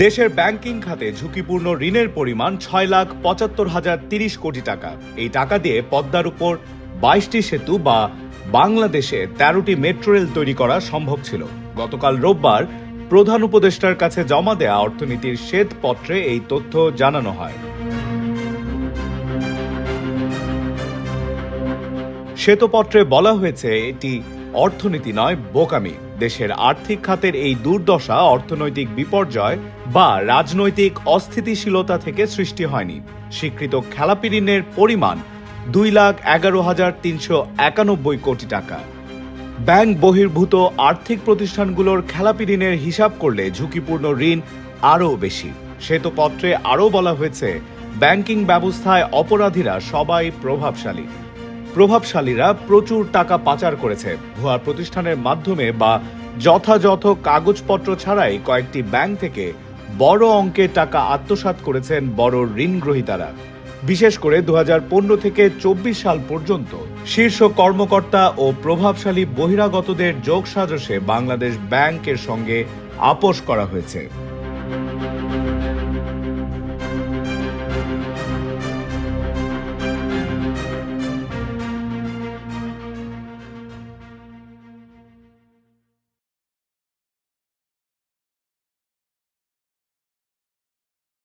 দেশের ব্যাংকিং খাতে ঝুঁকিপূর্ণ ঋণের পরিমাণ ৬,৭৫,০৩০ কোটি টাকা। এই টাকা দিয়ে পদ্মার উপর ২২টি সেতু বা বাংলাদেশে ১৩টি মেট্রো রেল তৈরি করা সম্ভব ছিল। গতকাল রোববার প্রধান উপদেষ্টার কাছে জমা দেয়া অর্থনীতির শ্বেতপত্রে এই তথ্য জানানো হয়। শ্বেতপত্রে বলা হয়েছে, এটি অর্থনীতি নয়, বোকামি। দেশের আর্থিক খাতের এই দুর্দশা অর্থনৈতিক বিপর্যয় বা রাজনৈতিক অস্থিতিশীলতা থেকে সৃষ্টি হয়নি। স্বীকৃত খেলাপি ঋণের পরিমাণ ২,১১,৩৯১ কোটি টাকা। ব্যাংক বহির্ভূত আর্থিক প্রতিষ্ঠানগুলোর খেলাপি ঋণের হিসাব করলে ঝুঁকিপূর্ণ ঋণ আরও বেশি। শ্বেতপত্রে আরও বলা হয়েছে, ব্যাংকিং ব্যবস্থায় অপরাধীরা সবাই প্রভাবশালীরা প্রচুর টাকা পাচার করেছে। ভুয়া প্রতিষ্ঠানের মাধ্যমে বা যথাযথ কাগজপত্র ছাড়াই কয়েকটি ব্যাংক থেকে বড় অঙ্কের টাকা আত্মসাৎ করেছেন বড় ঋণগ্রহীতারা। বিশেষ করে ২০১৫ থেকে ২৪ সাল পর্যন্ত শীর্ষ কর্মকর্তা ও প্রভাবশালী বহিরাগতদের যোগসাজশে বাংলাদেশ ব্যাংকের সঙ্গে আপোস করা হয়েছে।